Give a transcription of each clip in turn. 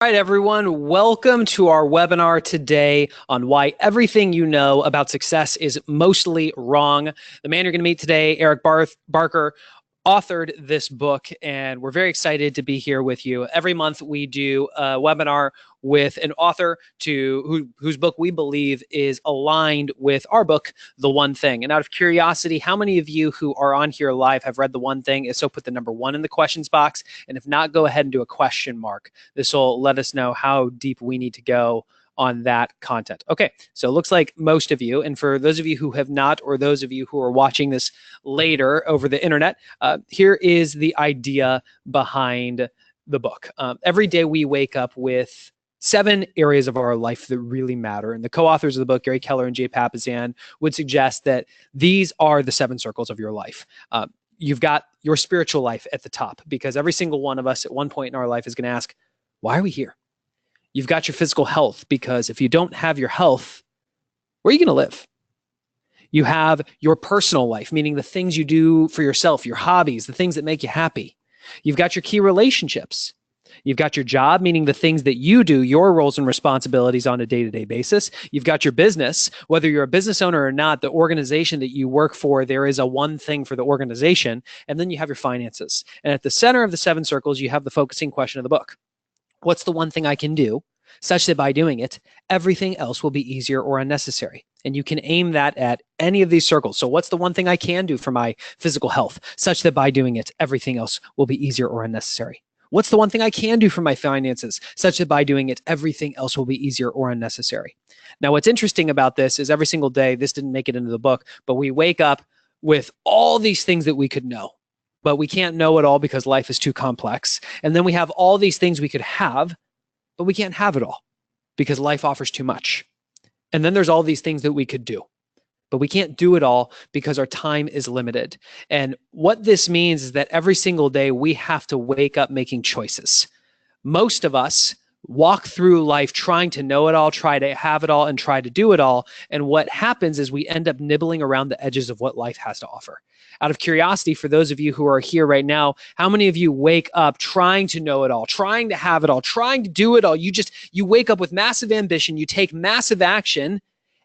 All right, everyone, welcome to our webinar today on why everything you know about success is mostly wrong. The man you're going to meet today, Eric Barker, authored this book, and we're very excited to be here with you. Every month we do a webinar with an author whose book we believe is aligned with our book, The One Thing. And out of curiosity, how many of you who are on here live have read The One Thing? If so, put the number 1 in the questions box. And if not, go ahead and do a question mark. This will let us know how deep we need to go on that content. Okay, so it looks like most of you, and for those of you who have not, or those of you who are watching this later over the internet, here is the idea behind the book. Every day we wake up with 7 areas of our life that really matter. And the co-authors of the book, Gary Keller and Jay Papasan, would suggest that these are the 7 circles of your life. You've got your spiritual life at the top, because every single one of us at one point in our life is going to ask, why are we here? You've got your physical health, because if you don't have your health, where are you going to live? You have your personal life, meaning the things you do for yourself, your hobbies, the things that make you happy. You've got your key relationships. You've got your job, meaning the things that you do, your roles and responsibilities on a day-to-day basis. You've got your business. Whether you're a business owner or not, the organization that you work for, there is a one thing for the organization. And then you have your finances. And at the center of the 7 circles, you have the focusing question of the book. What's the one thing I can do such that by doing it, everything else will be easier or unnecessary? And you can aim that at any of these circles. So what's the one thing I can do for my physical health such that by doing it, everything else will be easier or unnecessary? What's the one thing I can do for my finances such that by doing it, everything else will be easier or unnecessary? Now, what's interesting about this is every single day, this didn't make it into the book, but we wake up with all these things that we could know, but we can't know it all because life is too complex. And then we have all these things we could have, but we can't have it all because life offers too much. And then there's all these things that we could do, but we can't do it all because our time is limited. And what this means is that every single day we have to wake up making choices. Most of us walk through life trying to know it all, try to have it all, and try to do it all. And what happens is we end up nibbling around the edges of what life has to offer. Out of curiosity, for those of you who are here right now, how many of you wake up trying to know it all, trying to have it all, trying to do it all? You wake up with massive ambition, you take massive action,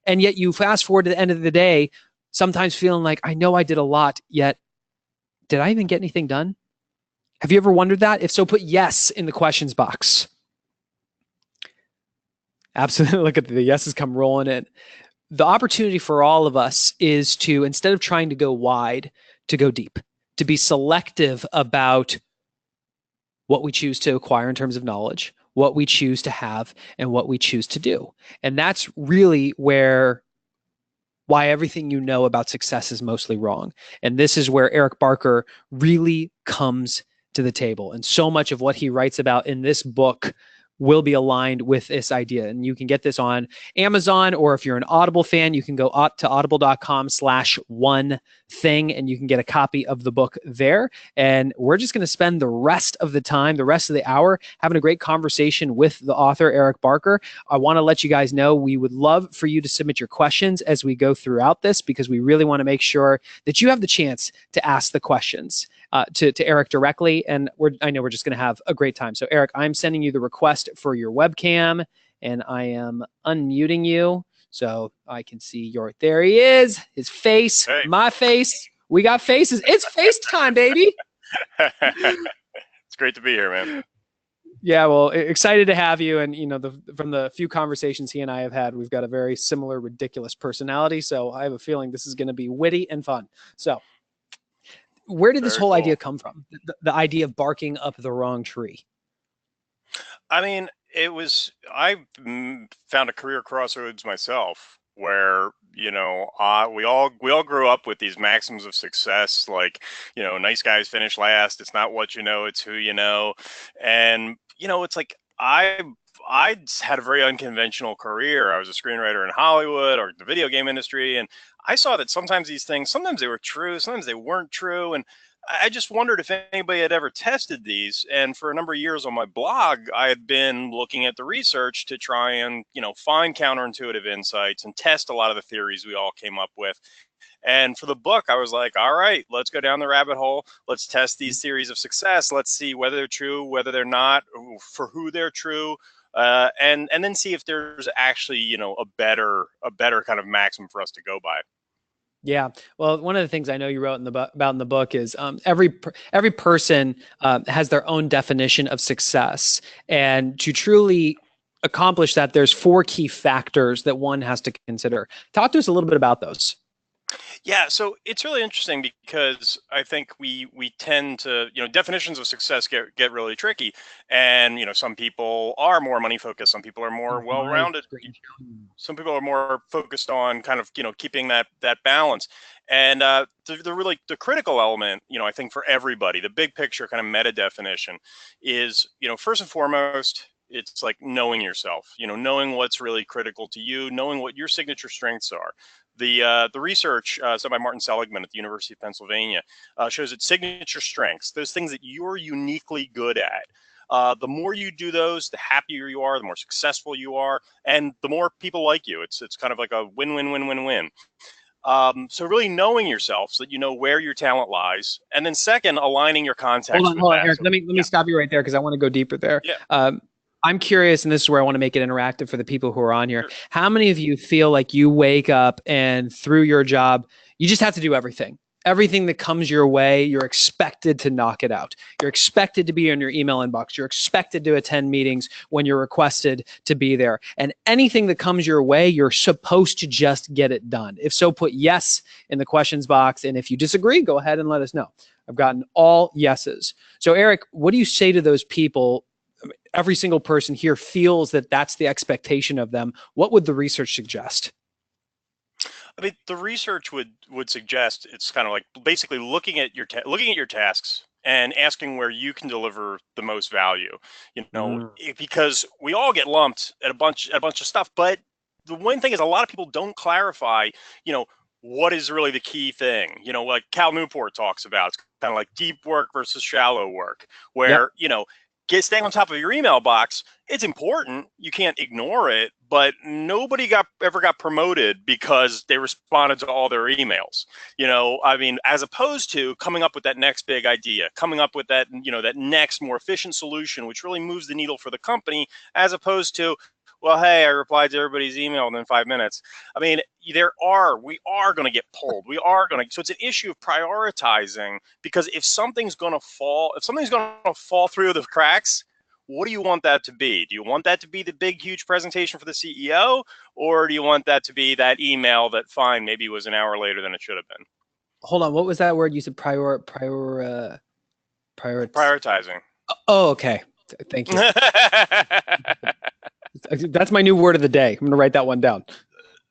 and yet you fast forward to the end of the day, sometimes feeling like, I know I did a lot, yet did I even get anything done? Have you ever wondered that? If so, put yes in the questions box. Absolutely. Look at the yeses come rolling in. The opportunity for all of us is to, instead of trying to go wide, to go deep, to be selective about what we choose to acquire in terms of knowledge, what we choose to have, and what we choose to do. And that's really why everything you know about success is mostly wrong. And this is where Eric Barker really comes to the table. And so much of what he writes about in this book will be aligned with this idea. And you can get this on Amazon, or if you're an Audible fan, you can go to audible.com/one-thing and you can get a copy of the book there. And we're just going to spend the rest of the time, the rest of the hour, having a great conversation with the author, Eric Barker. I want to let you guys know we would love for you to submit your questions as we go throughout this, because we really want to make sure that you have the chance to ask the questions to Eric directly. And I know we're just going to have a great time. So Eric, I'm sending you the request for your webcam, and I am unmuting you so I can see there he is, his face, hey. My face. We got faces. It's FaceTime, baby. It's great to be here, man. Yeah, well, excited to have you. And, from the few conversations he and I have had, we've got a very similar, ridiculous personality. So I have a feeling this is going to be witty and fun. So where did this whole idea come from? The idea of barking up the wrong tree? I mean, I found a career crossroads myself where, we all grew up with these maxims of success, like, nice guys finish last. It's not what you know, it's who you know. And, it's like, I had a very unconventional career. I was a screenwriter in Hollywood or the video game industry. And I saw that sometimes these things, sometimes they were true, sometimes they weren't true. And I just wondered if anybody had ever tested these. And for a number of years on my blog, I had been looking at the research to try and, find counterintuitive insights and test a lot of the theories we all came up with. And for the book, I was like, all right, let's go down the rabbit hole. Let's test these theories of success. Let's see whether they're true, whether they're not, for who they're true, and then see if there's actually, a better kind of maxim for us to go by. Yeah. Well, one of the things I know you wrote in about in the book is every person has their own definition of success, and to truly accomplish that, there's four key factors that one has to consider. Talk to us a little bit about those. Yeah, so it's really interesting because I think we tend to, definitions of success get really tricky, and some people are more money focused, some people are more My well-rounded, screen. some people are more focused on kind of keeping that balance, and the really the critical element, I think for everybody, the big picture kind of meta definition is, first and foremost, it's like knowing yourself, knowing what's really critical to you, knowing what your signature strengths are. The research done by Martin Seligman at the University of Pennsylvania shows that signature strengths, those things that you're uniquely good at, the more you do those, the happier you are, the more successful you are, and the more people like you. It's kind of like a win-win-win-win-win. So really knowing yourself so that you know where your talent lies, and then second, aligning your context with Hold on, that. Eric. So, Let me stop you right there because I want to go deeper there. yeah, I'm curious, and this is where I want to make it interactive for the people who are on here. sure. How many of you feel like you wake up and through your job, you just have to do everything? Everything that comes your way, you're expected to knock it out. You're expected to be in your email inbox. You're expected to attend meetings when you're requested to be there. And anything that comes your way, you're supposed to just get it done. If so, put yes in the questions box. And if you disagree, go ahead and let us know. I've gotten all yeses. So, Eric, what do you say to those people? Every single person here feels that that's the expectation of them. What would the research suggest? I mean, the research would suggest it's kind of like basically looking at your looking at your tasks and asking where you can deliver the most value. Mm. Because we all get lumped at a bunch of stuff, but the one thing is a lot of people don't clarify, you know, what is really the key thing. Like Cal Newport talks about, it's kind of like deep work versus shallow work, Yep. where staying on top of your email box, it's important. You can't ignore it, but nobody ever got promoted because they responded to all their emails. I mean, as opposed to coming up with that next big idea, coming up with that, that next more efficient solution, which really moves the needle for the company, as opposed to, well, hey, I replied to everybody's email in 5 minutes. I mean, we are going to get pulled. So it's an issue of prioritizing, because if something's going to fall through the cracks, what do you want that to be? Do you want that to be the big, huge presentation for the CEO? Or do you want that to be that email that, fine, maybe was an hour later than it should have been? Hold on. What was that word you said? Prior. Prioritizing. Oh, okay. Thank you. That's my new word of the day. I'm going to write that one down.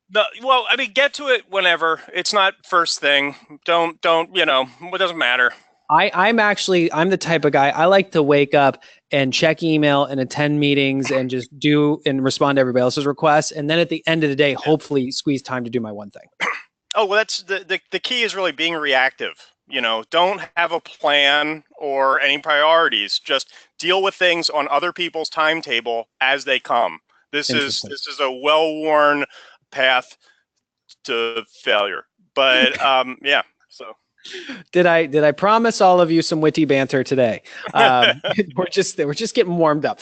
No, well, I mean, get to it whenever. It's not first thing. Don't, it doesn't matter. I'm the type of guy, I like to wake up and check email and attend meetings and just do and respond to everybody else's requests. And then at the end of the day, hopefully squeeze time to do my one thing. Oh, well, that's the key is really being reactive. Don't have a plan or any priorities. Just deal with things on other people's timetable as they come. This is a well-worn path to failure. But yeah, so. Did I promise all of you some witty banter today? We're just getting warmed up.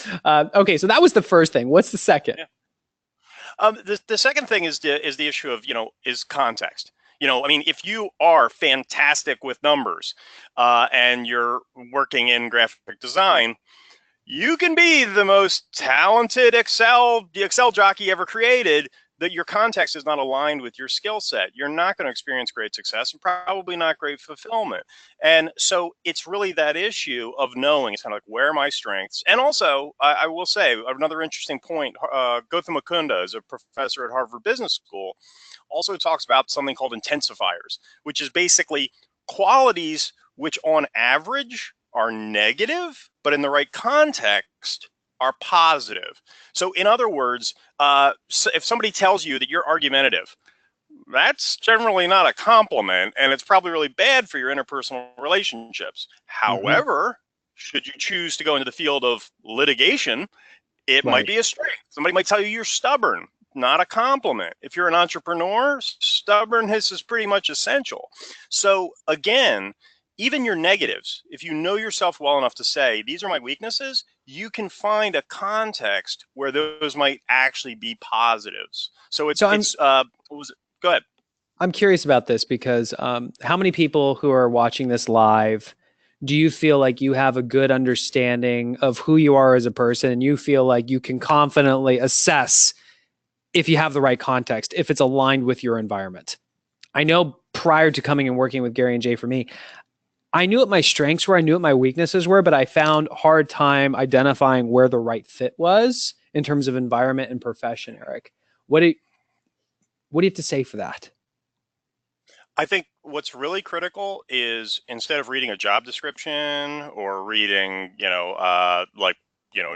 Okay, so that was the first thing. What's the second? Yeah. The second thing is the issue of is context. I mean, if you are fantastic with numbers and you're working in graphic design, you can be the most talented Excel jockey ever created. That your context is not aligned with your skill set, you're not going to experience great success and probably not great fulfillment. And so it's really that issue of knowing, it's kind of like, where are my strengths? And also, I will say another interesting point, Gautam Mukunda is a professor at Harvard Business School, also talks about something called intensifiers, which is basically qualities which on average are negative, but in the right context are positive. So in other words, if somebody tells you that you're argumentative, that's generally not a compliment, and it's probably really bad for your interpersonal relationships. However, should you choose to go into the field of litigation, it might be a strength. Somebody might tell you you're stubborn, not a compliment. If you're an entrepreneur, stubbornness is pretty much essential. So again, even your negatives, if you know yourself well enough to say, these are my weaknesses, you can find a context where those might actually be positives. So So I'm what was it? Go ahead. I'm curious about this because how many people who are watching this live do you feel like you have a good understanding of who you are as a person, and you feel like you can confidently assess if you have the right context, if it's aligned with your environment? I know prior to coming and working with Gary and Jay for me, I knew what my strengths were, I knew what my weaknesses were, but I found hard time identifying where the right fit was in terms of environment and profession, Eric. What do you, what do you have to say for that? I think what's really critical is instead of reading a job description or reading,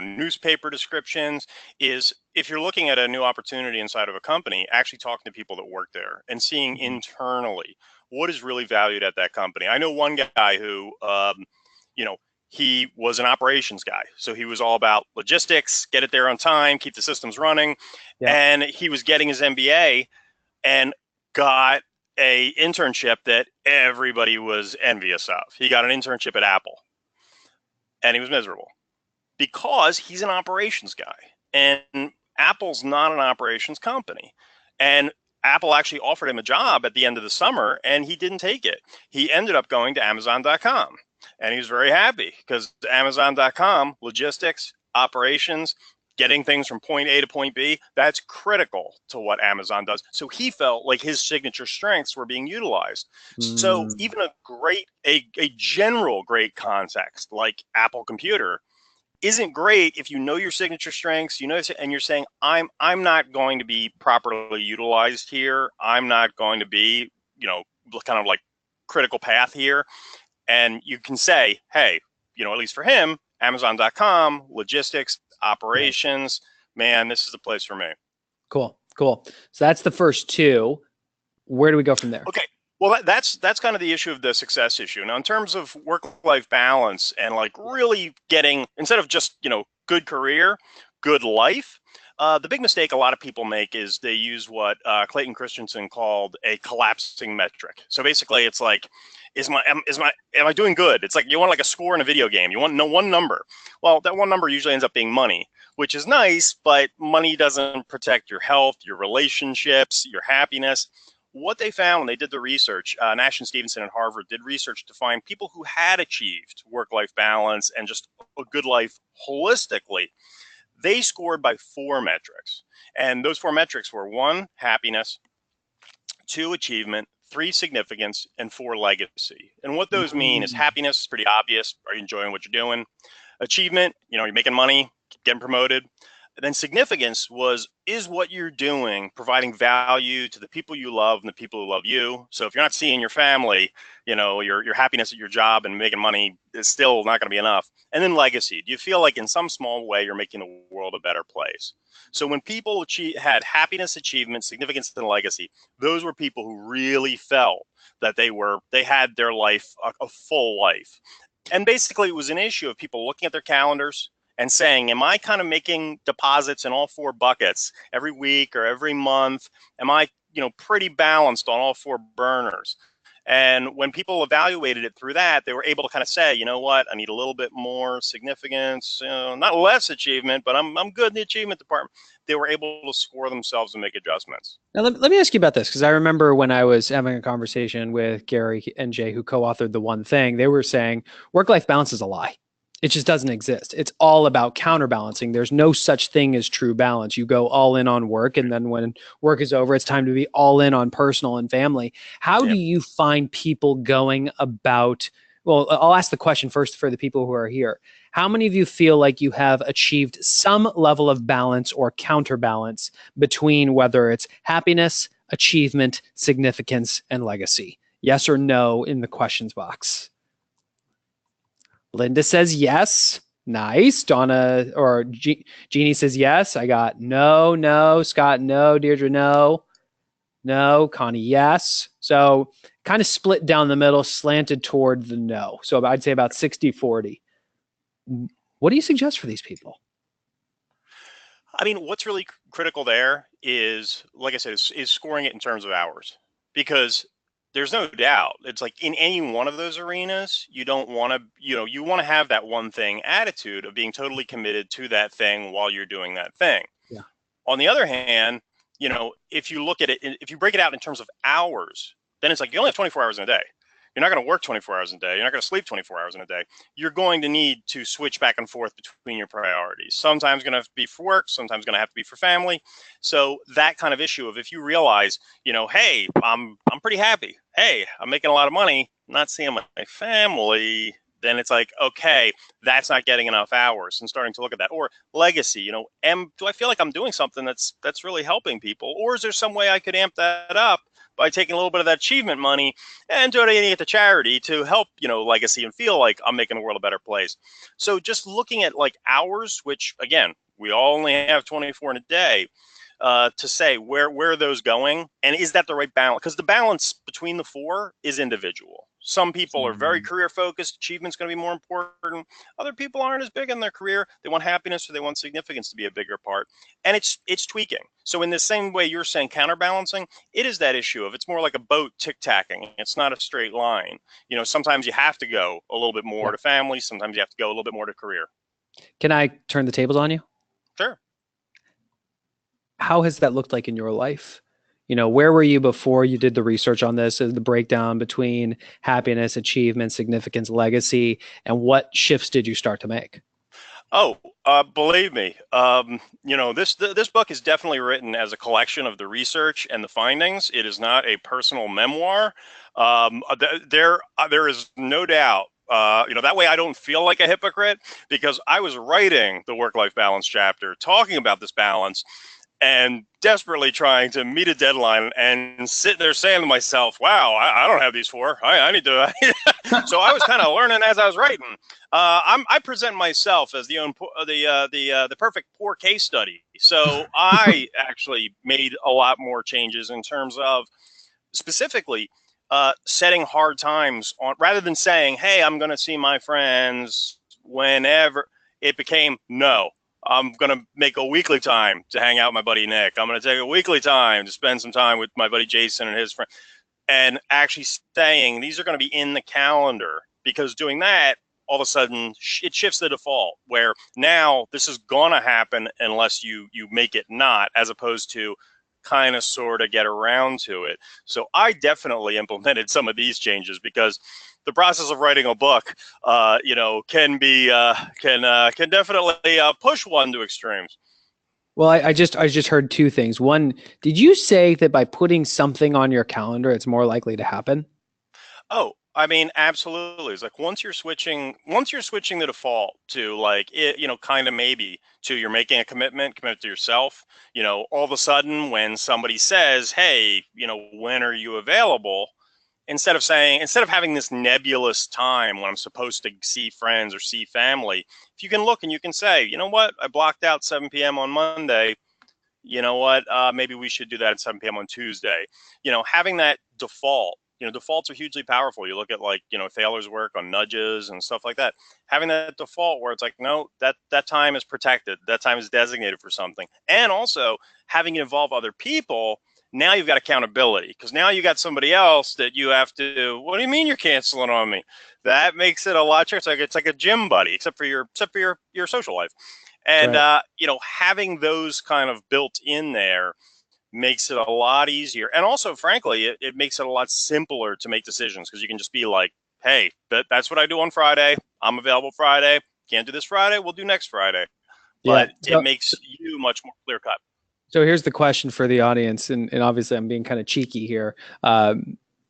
newspaper descriptions, is if you're looking at a new opportunity inside of a company, actually talking to people that work there and seeing Mm-hmm. internally what is really valued at that company. I know one guy who, you know, he was an operations guy. So he was all about logistics, get it there on time, keep the systems running. Yeah. And he was getting his MBA and got a internship that everybody was envious of. He got an internship at Apple and he was miserable because he's an operations guy and Apple's not an operations company. And Apple actually offered him a job at the end of the summer and he didn't take it. He ended up going to Amazon.com and he was very happy because Amazon.com, logistics, operations, getting things from point A to point B, that's critical to what Amazon does. So he felt like his signature strengths were being utilized. So Mm, even a general great context like Apple Computer isn't great if you know your signature strengths, and you're saying, I'm not going to be properly utilized here. I'm not going to be, kind of like critical path here. And you can say, hey, at least for him, Amazon.com, logistics, right. operations, man, this is the place for me. Cool. Cool. So that's the first two. Where do we go from there? Okay. Well, that's kind of the issue of the success issue. Now, in terms of work-life balance and like really getting, instead of just, good career, good life, the big mistake a lot of people make is they use what Clayton Christensen called a collapsing metric. So basically, it's like, am I doing good? It's like you want like a score in a video game. You want no one number. Well, that one number usually ends up being money, which is nice, but money doesn't protect your health, your relationships, your happiness. What they found when they did the research, Nash and Stevenson at Harvard did research to find people who had achieved work-life balance and just a good life holistically. They scored by 4 metrics. And those 4 metrics were 1, happiness, 2, achievement, 3, significance, and 4, legacy. And what those mean is Mm, happiness is pretty obvious. Are you enjoying what you're doing? Achievement, you're making money, getting promoted. And then significance is what you're doing providing value to the people you love and the people who love you? So if you're not seeing your family, your happiness at your job and making money is still not going to be enough. And then legacy. Do you feel like in some small way you're making the world a better place? So when people had happiness, achievement, significance, and legacy, those were people who really felt that they had their life a full life. And basically, it was an issue of people looking at their calendars and saying, am I kind of making deposits in all 4 buckets every week or every month? Am I, pretty balanced on all 4 burners? And when people evaluated it through that, they were able to kind of say, you know what, I need a little bit more significance, not less achievement, but I'm good in the achievement department. They were able to score themselves and make adjustments. Now, let me ask you about this because I remember when I was having a conversation with Gary and Jay, who co authored The One Thing, they were saying work life balance is a lie. It just doesn't exist. It's all about counterbalancing. There's no such thing as true balance. You go all in on work, and then when work is over, it's time to be all in on personal and family. How Yeah. do you find people going about? Well, I'll ask the question first for the people who are here. How many of you feel like you have achieved some level of balance or counterbalance between whether it's happiness, achievement, significance, and legacy? Yes or no in the questions box. Linda says yes. Nice. Donna or Jeannie says yes. I got no, no. Scott, no. Deirdre, no. No. Connie, yes. So kind of split down the middle, slanted toward the no. So I'd say about 60-40. What do you suggest for these people? I mean, what's really critical there is, like I said, is scoring it in terms of hours. Because there's no doubt. It's like in any one of those arenas, you don't want to, you want to have that one thing attitude of being totally committed to that thing while you're doing that thing. Yeah. On the other hand, if you look at it, if you break it out in terms of hours, then it's like you only have 24 hours in a day. You're not going to work 24 hours a day. You're not going to sleep 24 hours in a day. You're going to need to switch back and forth between your priorities. Sometimes going to have to be for work. Sometimes going to have to be for family. So that kind of issue of if you realize, hey, I'm pretty happy. Hey, I'm making a lot of money. Not seeing my family. Then it's like, okay, that's not getting enough hours, and starting to look at that. Or legacy, do I feel like I'm doing something that's really helping people? Or is there some way I could amp that up by taking a little bit of that achievement money and donating it to charity to help, legacy, and feel like I'm making the world a better place? So just looking at like hours, which again, we all only have 24 in a day, to say where are those going, and is that the right balance? Because the balance between the four is individual. Some people are very career focused. Achievement's going to be more important. Other people aren't as big in their career. They want happiness or they want significance to be a bigger part. And it's tweaking. So in the same way you're saying counterbalancing, it is that issue of it's more like a boat tic-tacking. It's not a straight line. Sometimes you have to go a little bit more to family. Sometimes you have to go a little bit more to career. Can I turn the tables on you? Sure. How has that looked like in your life? Where were you before you did the research on this, the breakdown between happiness, achievement, significance, legacy, and what shifts did you start to make? Oh, believe me, this book is definitely written as a collection of the research and the findings. It is not a personal memoir. There is no doubt. That way I don't feel like a hypocrite, because I was writing the work-life balance chapter, talking about this balance, and desperately trying to meet a deadline, and sitting there saying to myself, wow, I don't have these four. I need to. So I was kind of learning as I was writing. I present myself as the perfect poor case study. So I actually made a lot more changes in terms of specifically setting hard times on, rather than saying, hey, I'm going to see my friends whenever. It became, no, I'm going to make a weekly time to hang out with my buddy Nick. I'm going to take a weekly time to spend some time with my buddy Jason and his friend, and actually saying these are going to be in the calendar, because doing that, all of a sudden it shifts the default, where now this is going to happen unless you make it not, as opposed to kind of sort of get around to it. So I definitely implemented some of these changes, because the process of writing a book, can be can definitely push one to extremes. Well, I just heard two things. One, did you say that by putting something on your calendar, it's more likely to happen? Oh, I mean, absolutely. It's like once you're switching the default to like it, kind of maybe to you're making a commitment to yourself, all of a sudden when somebody says, hey, when are you available? Instead of having this nebulous time when I'm supposed to see friends or see family, if you can look and you can say, you know what, I blocked out 7 p.m. on Monday. You know what, maybe we should do that at 7 p.m. on Tuesday. Having that default, defaults are hugely powerful. You look at like, Thaler's work on nudges and stuff like that. Having that default where it's like, no, that time is protected. That time is designated for something. And also having it involve other people. Now you've got accountability, because now you got somebody else that you have to, what do you mean you're canceling on me? That makes it a lot trickier. It's like a gym buddy, except for your social life. And, Right. having those kind of built in there makes it a lot easier. And also, frankly, it makes it a lot simpler to make decisions, because you can just be like, hey, that's what I do on Friday. I'm available Friday. Can't do this Friday. We'll do next Friday. Yeah. But it makes you much more clear cut. So here's the question for the audience, and obviously I'm being kind of cheeky here.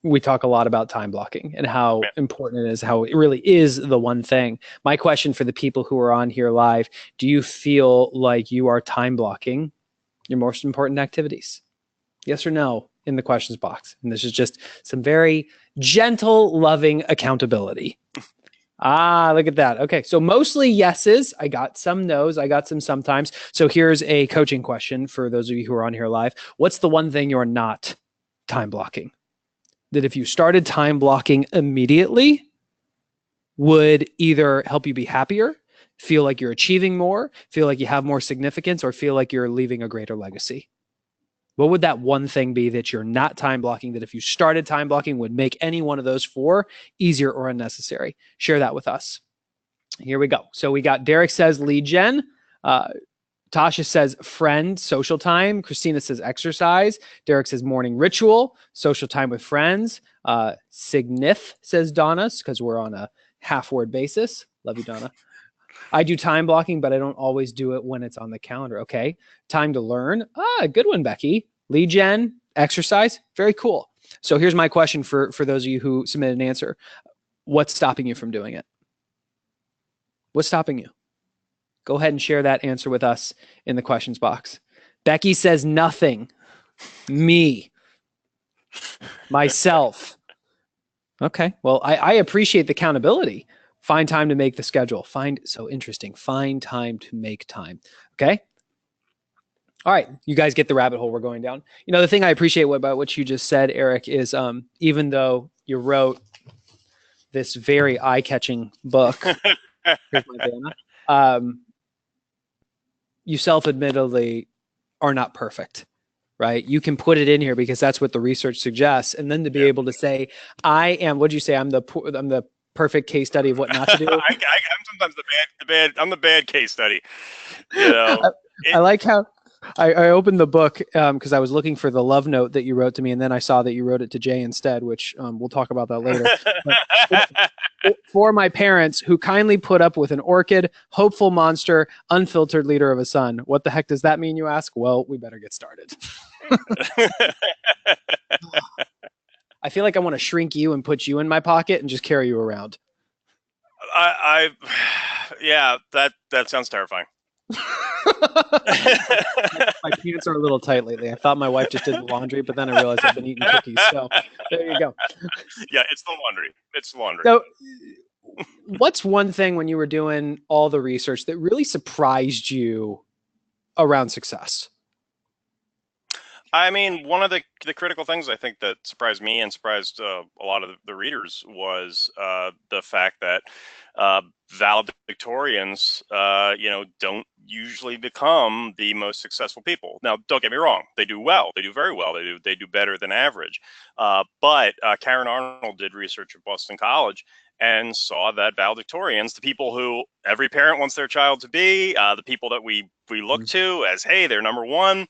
We talk a lot about time blocking and how important it is, how it really is the one thing. My question for the people who are on here live, do you feel like you are time blocking your most important activities? Yes or no in the questions box. And this is just some very gentle, loving accountability. Ah, look at that. Okay. So mostly yeses. I got some no's. I got some sometimes. So here's a coaching question for those of you who are on here live. What's the one thing you're not time blocking? That if you started time blocking immediately, would either help you be happier, feel like you're achieving more, feel like you have more significance, or feel like you're leaving a greater legacy? What would that one thing be that you're not time blocking, that if you started time blocking would make any one of those four easier or unnecessary? Share that with us. Here we go. So we got Derek says lead gen. Tasha says friend, social time. Christina says exercise. Derek says morning ritual, social time with friends. Signif says Donna, because we're on a half word basis. Love you, Donna. I do time blocking, but I don't always do it when it's on the calendar. Okay. Time to learn. Good one, Becky. Lead gen, exercise. Very cool. So here's my question for those of you who submitted an answer. What's stopping you from doing it? What's stopping you? Go ahead and share that answer with us in the questions box. Becky says nothing. Me. Myself. Okay. Well, I appreciate the accountability. Find time to make the schedule. So interesting. Find time to make time. Okay. All right. You guys get the rabbit hole we're going down. You know, the thing I appreciate about what you just said, Eric, is even though you wrote this very eye-catching book, here's my banana, you self-admittedly are not perfect, right? You can put it in here because that's what the research suggests. And then to be able to say, I am, what'd you say? I'm the perfect case study of what not to do. I'm sometimes I'm the bad case study. You know, I like how I opened the book because I was looking for the love note that you wrote to me, and then I saw that you wrote it to Jay instead, which we'll talk about that later. For my parents who kindly put up with an orchid, hopeful monster, unfiltered leader of a son. What the heck does that mean, you ask? Well, we better get started. I feel like I want to shrink you and put you in my pocket and just carry you around. Yeah, that sounds terrifying. My pants are a little tight lately. I thought my wife just did the laundry, but then I realized I've been eating cookies. So there you go. Yeah, it's the laundry. It's the laundry. So what's one thing when you were doing all the research that really surprised you around success? I mean, one of the critical things I think that surprised me and surprised a lot of the readers was the fact that valedictorians, don't usually become the most successful people. Now, don't get me wrong; they do well. They do very well. They do better than average. But Karen Arnold did research at Boston College and saw that valedictorians, the people who every parent wants their child to be, the people that we look to as, hey, they're number one.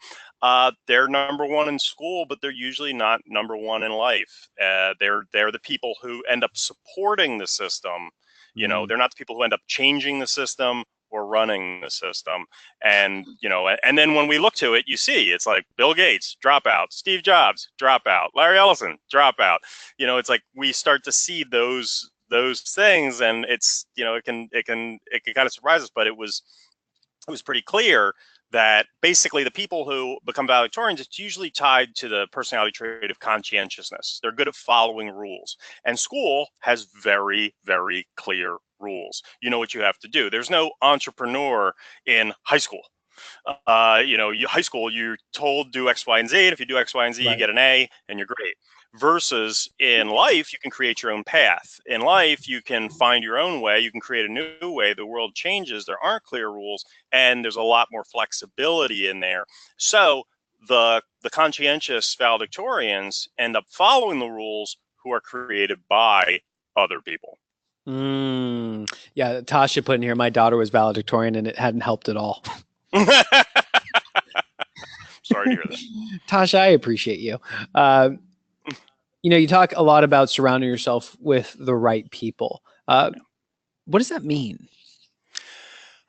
They're number one in school, but they're usually not number one in life. They're the people who end up supporting the system. You know, they're not the people who end up changing the system or running the system. And, and then when we look to it, you see it's like Bill Gates, dropout, Steve Jobs, dropout, Larry Ellison, dropout. It's like we start to see those things, and it's, it can kind of surprise us, but it was pretty clear that basically the people who become valedictorians, it's usually tied to the personality trait of conscientiousness. They're good at following rules. And school has very, very clear rules. You know what you have to do. There's no entrepreneur in high school. High school, you're told do X, Y, and Z. And if you do X, Y, and Z, right, you get an A and you're great. Versus in life, you can create your own path. In life, you can find your own way. You can create a new way. The world changes. There aren't clear rules, and there's a lot more flexibility in there. So the conscientious valedictorians end up following the rules who are created by other people. Yeah, Tasha put in here, my daughter was valedictorian, and it hadn't helped at all. Sorry to hear that. Tasha, I appreciate you. You talk a lot about surrounding yourself with the right people. What does that mean?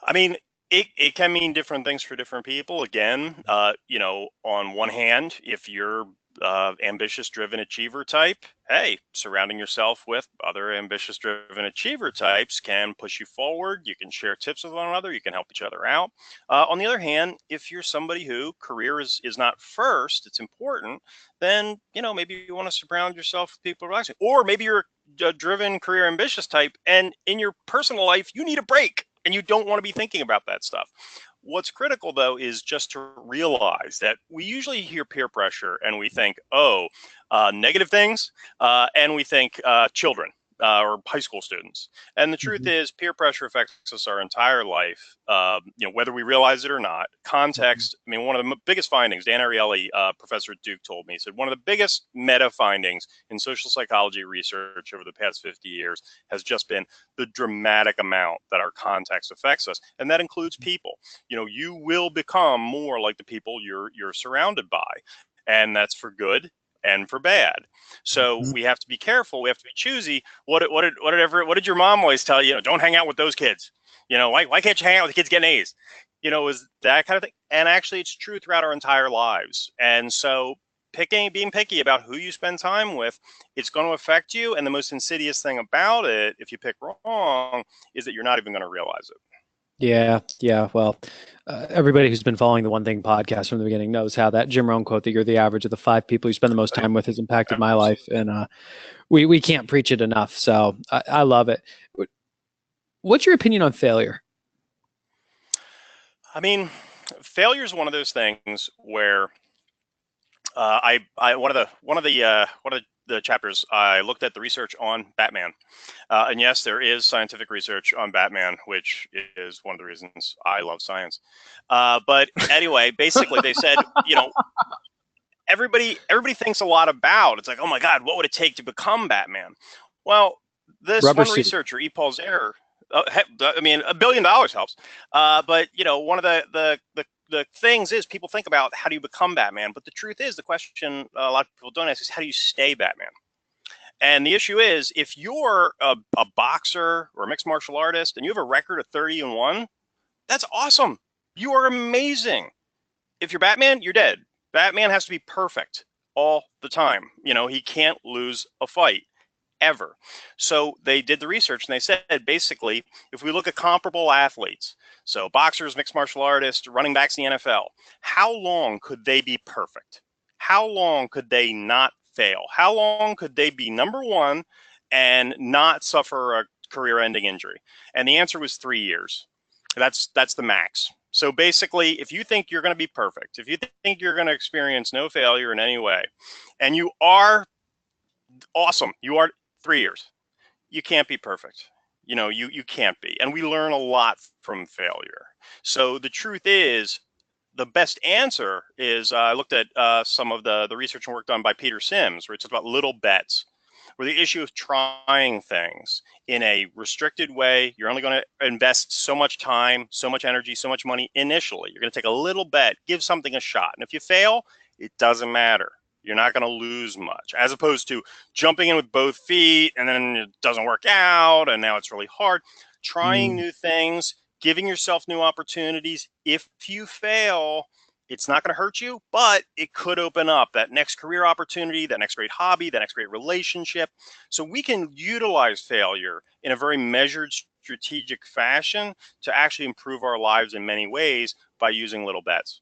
I mean, it can mean different things for different people. Again, on one hand, if you're ambitious, driven achiever type, hey, surrounding yourself with other ambitious, driven achiever types can push you forward. You can share tips with one another. You can help each other out. On the other hand, if you're somebody who career is not first, it's important, then, maybe you want to surround yourself with people relaxing. Or maybe you're a driven, career ambitious type, and in your personal life, you need a break and you don't want to be thinking about that stuff. What's critical, though, is just to realize that we usually hear peer pressure and we think, negative things, and we think children. or high school students. And the truth Mhm. is, peer pressure affects us our entire life, whether we realize it or not. Mhm. Context, I mean, one of the biggest findings, Dan Ariely, professor at Duke, told me, he said, one of the biggest meta findings in social psychology research over the past 50 years has just been the dramatic amount that our context affects us. And that includes people. You will become more like the people you're surrounded by. And that's for good and for bad. So Mhm. we have to be careful. We have to be choosy. What did your mom always tell you? Don't hang out with those kids. Why can't you hang out with the kids getting A's? Is that kind of thing. And actually, it's true throughout our entire lives. And so being picky about who you spend time with, it's going to affect you. And the most insidious thing about it, if you pick wrong, is that you're not even going to realize it. Yeah, yeah. Well, everybody who's been following the One Thing podcast from the beginning knows how that Jim Rohn quote that you're the average of the five people you spend the most time with has impacted my life, and we can't preach it enough. So I love it. What's your opinion on failure? I mean, failure is one of those things where I one of the chapters I looked at the research on Batman, and yes, there is scientific research on Batman, which is one of the reasons I love science. But anyway, basically, they said, everybody thinks a lot about. It's like, oh my God, what would it take to become Batman? Well, this Rubber one suit. researcher, E. Paul Zare, I mean, $1 billion helps. But one of the things is people think about how do you become Batman, but the truth is the question a lot of people don't ask is how do you stay Batman? And the issue is if you're a boxer or a mixed martial artist and you have a record of 30-1, that's awesome. You are amazing. If you're Batman, you're dead. Batman has to be perfect all the time. He can't lose a fight ever. So they did the research and they said basically, if we look at comparable athletes, so boxers, mixed martial artists, running backs in the NFL, how long could they be perfect? How long could they not fail? How long could they be number one and not suffer a career-ending injury? And the answer was 3 years. That's the max. So basically, if you think you're going to be perfect, if you think you're going to experience no failure in any way, and you are awesome, you are 3 years, you can't be perfect. You can't be. And we learn a lot from failure. So the truth is, the best answer is I looked at some of the research and work done by Peter Sims, where it's about little bets, where the issue of trying things in a restricted way, you're only going to invest so much time, so much energy, so much money initially. You're going to take a little bet, give something a shot. And if you fail, it doesn't matter. You're not going to lose much, as opposed to jumping in with both feet and then it doesn't work out and now it's really hard. Trying Mm. new things, giving yourself new opportunities. If you fail, it's not going to hurt you, but it could open up that next career opportunity, that next great hobby, that next great relationship. So we can utilize failure in a very measured, strategic fashion to actually improve our lives in many ways by using little bets.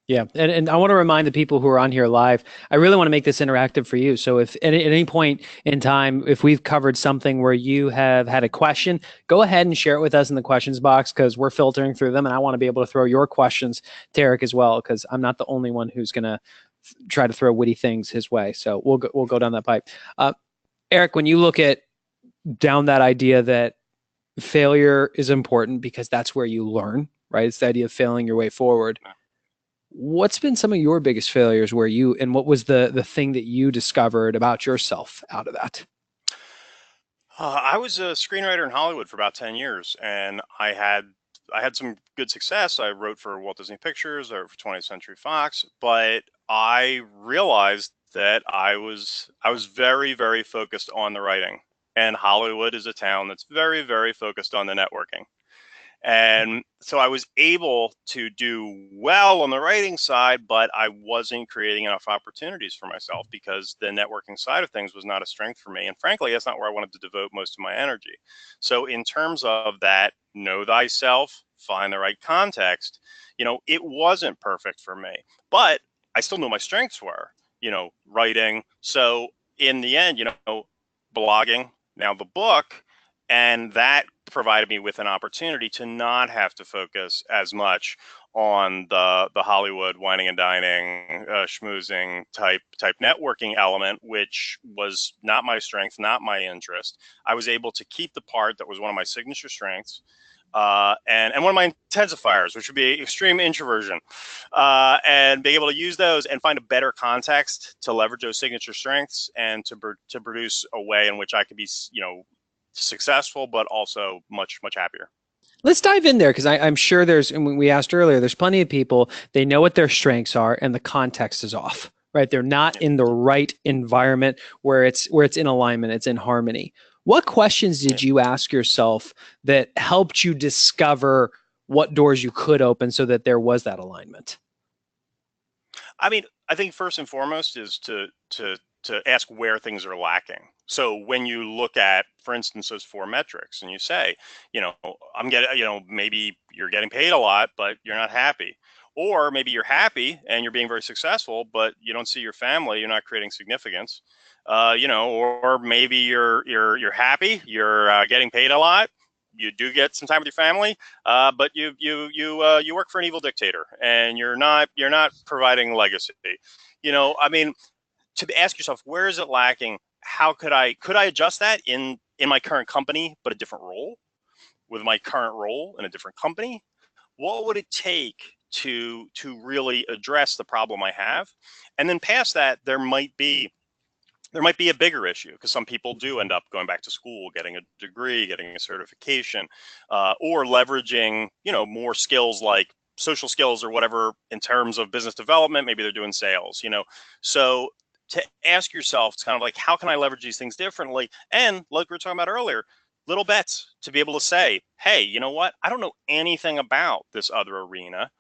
Yeah, and I want to remind the people who are on here live, I really want to make this interactive for you. So if at any point in time, if we've covered something where you have had a question, go ahead and share it with us in the questions box because we're filtering through them, and I want to be able to throw your questions to Eric as well because I'm not the only one who's gonna try to throw witty things his way. So we'll go down that pipe. Eric, when you look at down that idea that failure is important because that's where you learn, right? It's the idea of failing your way forward. What's been some of your biggest failures where you, and what was the thing that you discovered about yourself out of that? I was a screenwriter in Hollywood for about 10 years, and I had some good success. I wrote for Walt Disney Pictures, I wrote for 20th Century Fox, but I realized that I was very, very focused on the writing. And Hollywood is a town that's very, very focused on the networking. And so I was able to do well on the writing side, but I wasn't creating enough opportunities for myself because the networking side of things was not a strength for me. And frankly, that's not where I wanted to devote most of my energy. So, in terms of that, know thyself, find the right context, it wasn't perfect for me, but I still knew my strengths were, writing. So, in the end, blogging, now the book And that provided me with an opportunity to not have to focus as much on the Hollywood whining and dining, schmoozing type networking element, which was not my strength, not my interest. I was able to keep the part that was one of my signature strengths, and one of my intensifiers, which would be extreme introversion, and being able to use those and find a better context to leverage those signature strengths and to produce a way in which I could be, successful, but also much happier. Let's dive in there because I'm sure there's, and we asked earlier, there's plenty of people, they know what their strengths are and the context is off, right? They're not in the right environment where it's in alignment, it's in harmony. What questions did you ask yourself that helped you discover what doors you could open so that there was that alignment? I mean, I think first and foremost is to ask where things are lacking. So when you look at, for instance, those 4 metrics, and you say, I'm getting, maybe you're getting paid a lot, but you're not happy, or maybe you're happy and you're being very successful, but you don't see your family, you're not creating significance, or maybe you're happy, you're getting paid a lot. You do get some time with your family, but you work for an evil dictator, and you're not providing legacy. I mean, to ask yourself, where is it lacking? How could I adjust that in my current company, but a different role, with my current role in a different company? What would it take to really address the problem I have? And then past that, there might be a bigger issue, because some people do end up going back to school, getting a degree, getting a certification, or leveraging, more skills like social skills or whatever in terms of business development. Maybe they're doing sales, So to ask yourself, it's kind of like, how can I leverage these things differently? And like we were talking about earlier, little bets to be able to say, hey, you know what? I don't know anything about this other arena.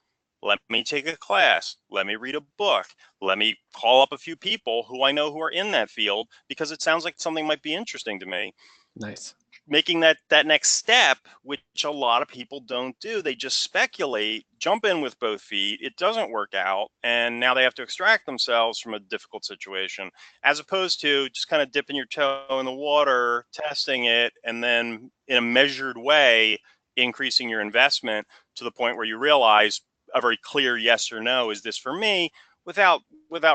Let me take a class. Let me read a book. Let me call up a few people who I know who are in that field, because it sounds like something might be interesting to me. Nice. Making that next step, which a lot of people don't do. They just speculate, jump in with both feet. It doesn't work out, and now they have to extract themselves from a difficult situation, as opposed to just kind of dipping your toe in the water, testing it, and then in a measured way, increasing your investment to the point where you realize a very clear yes or no, is this for me, without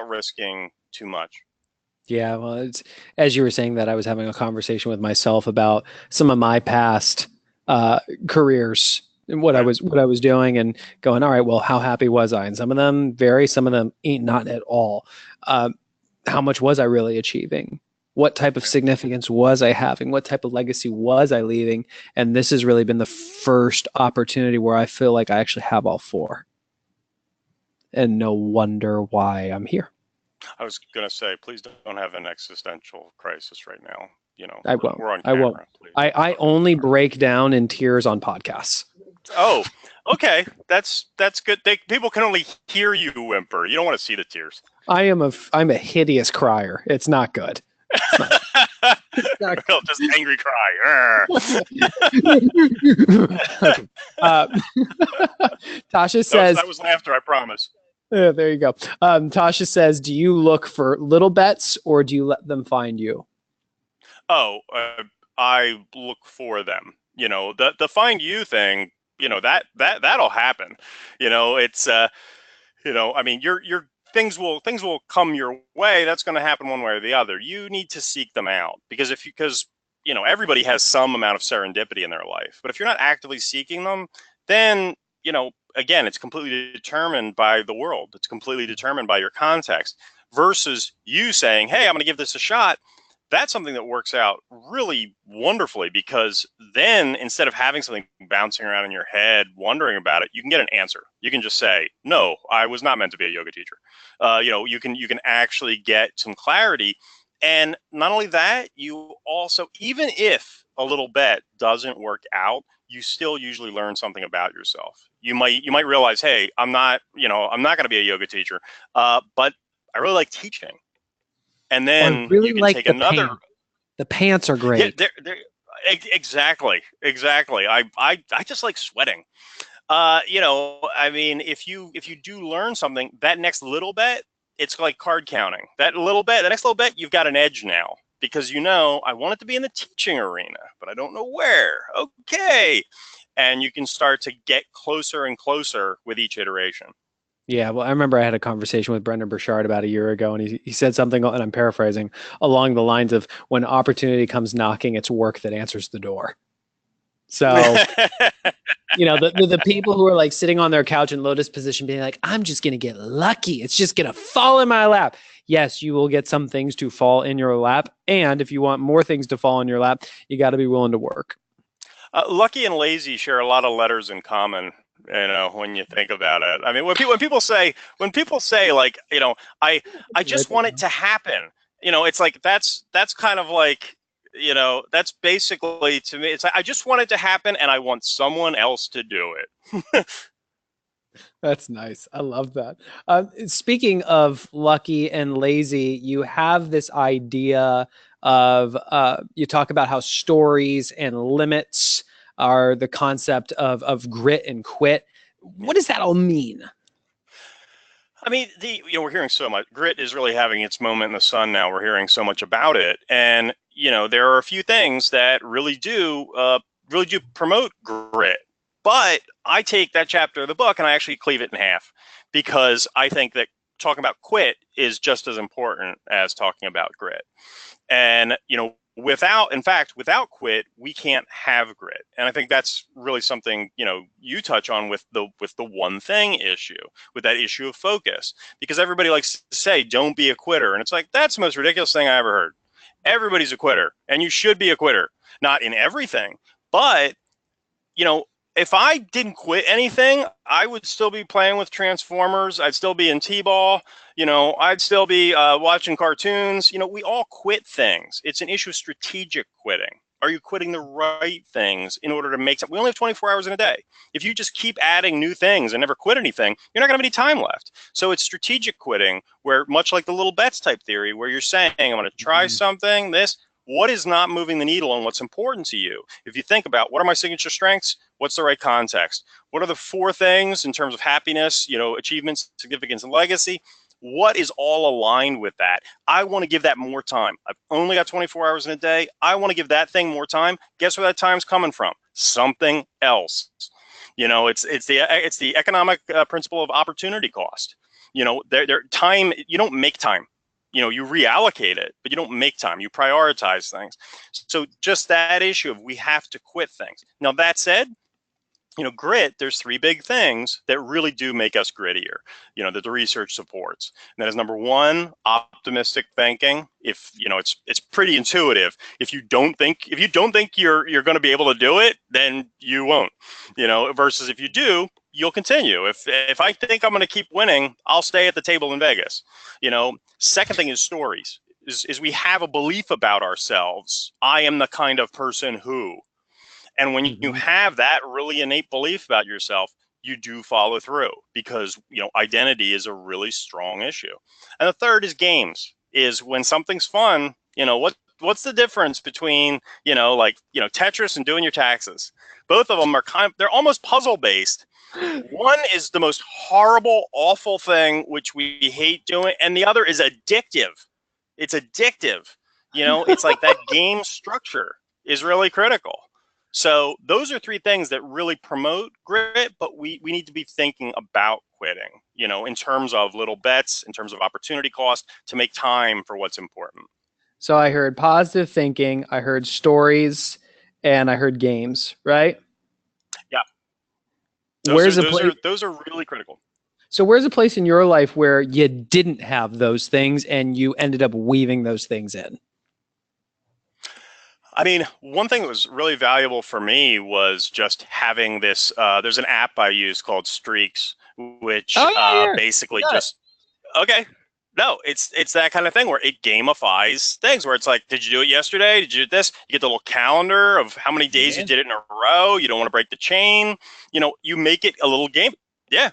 risking too much. Yeah, well, it's, as you were saying that, I was having a conversation with myself about some of my past careers and what Right. I was doing, and going, all right, well, how happy was I? And some of them vary, some of them ain't not at all. How much was I really achieving? What type of significance was I having? What type of legacy was I leaving? And this has really been the first opportunity where I feel like I actually have all 4. And no wonder why I'm here. I was going to say, please don't have an existential crisis right now. I won't. We're on I won't. camera. Please. I only break down in tears on podcasts. Oh, okay. That's good. People can only hear you whimper. You don't want to see the tears. I'm a hideous crier. It's not good. It's not, Well, just angry cry. okay. Tasha says that was laughter, I promise. there you go. Tasha says, do you look for little bets or do you let them find you? Oh, I look for them. The find you thing. That'll happen. It's I mean, your things will come your way. That's going to happen one way or the other. You need to seek them out, because everybody has some amount of serendipity in their life. But if you're not actively seeking them, then again, it's completely determined by the world. It's completely determined by your context. Versus you saying, "Hey, I'm going to give this a shot." That's something that works out really wonderfully, because then instead of having something bouncing around in your head, wondering about it, you can get an answer. You can just say, no, I was not meant to be a yoga teacher. You can actually get some clarity. And not only that, you also, even if a little bet doesn't work out, you still usually learn something about yourself. You might realize, hey, I'm not going to be a yoga teacher, but I really like teaching. And I then really you can like take the another. pants. The pants are Yeah, great. exactly. I just like sweating. I mean, if you do learn something, that next little bit, it's like card counting. That next little bit, you've got an edge now. because I want it to be in the teaching arena, but I don't know where. Okay. And you can start to get closer and closer with each iteration. Yeah, well, I remember I had a conversation with Brendan Burchard about a year ago, and he said something, and I'm paraphrasing, along the lines of when opportunity comes knocking, it's work that answers the door. So, the people who are like sitting on their couch in lotus position being like, I'm just going to get lucky. It's just going to fall in my lap. Yes, you will get some things to fall in your lap. And if you want more things to fall in your lap, you got to be willing to work. Lucky and lazy share a lot of letters in common. When you think about it, I mean, when people say like, I just want it to happen. It's like that's kind of like, that's basically to me. It's like I just want it to happen, and I want someone else to do it. That's nice. I love that. Speaking of lucky and lazy, you have this idea of you talk about how stories and limits are the concept of grit and quit. What does that all mean? I mean, we're hearing so much. Grit is really having its moment in the sun now. We're hearing so much about it, and there are a few things that really do promote grit. But I take that chapter of the book and I actually cleave it in half, because I think that talking about quit is just as important as talking about grit. And without quit, we can't have grit. And I think that's really something you touch on with the one thing issue, with that issue of focus, because everybody likes to say don't be a quitter, and it's like that's the most ridiculous thing I ever heard. Everybody's a quitter, and you should be a quitter, not in everything, but if I didn't quit anything, I would still be playing with Transformers. I'd still be in T-ball. I'd still be watching cartoons. We all quit things. It's an issue of strategic quitting. Are you quitting the right things in order to make time? We only have 24 hours in a day. If you just keep adding new things and never quit anything, you're not going to have any time left. So it's strategic quitting, where much like the little bets type theory, where you're saying, I'm going to try something, what is not moving the needle on what's important to you? If you think about what are my signature strengths, what's the right context? What are the 4 things in terms of happiness, achievements, significance, and legacy? What is all aligned with that? I want to give that more time. I've only got 24 hours in a day. I want to give that thing more time. Guess where that time's coming from? Something else. It's the economic principle of opportunity cost. Time, you don't make time. You reallocate it, but you don't make time. You prioritize things. So just that issue of we have to quit things. Now, that said, grit, there's 3 big things that really do make us grittier, that the research supports. And that is number 1, optimistic thinking. If, it's pretty intuitive. If you don't think you're going to be able to do it, then you won't, versus if you do, you'll continue. If I think I'm going to keep winning, I'll stay at the table in Vegas. Second thing is stories. Is we have a belief about ourselves. I am the kind of person who. And when you have that really innate belief about yourself, you do follow through, because identity is a really strong issue. And the third is games. Is when something's fun, what's the difference between Tetris and doing your taxes? Both of them are they're almost puzzle based. One is the most horrible, awful thing which we hate doing, and the other is addictive. It's addictive. It's like that game structure is really critical. So those are 3 things that really promote grit, but we need to be thinking about quitting, in terms of little bets, in terms of opportunity cost, to make time for what's important. So I heard positive thinking, I heard stories, and I heard games, right? Yeah. Those are really critical. So where's a place in your life where you didn't have those things and you ended up weaving those things in? I mean, one thing that was really valuable for me was just having this. There's an app I use called Streaks, which basically just okay. No, it's that kind of thing where it gamifies things, where it's like, did you do it yesterday? Did you do this? You get the little calendar of how many days you did it in a row. You don't want to break the chain. You make it a little game. Yeah.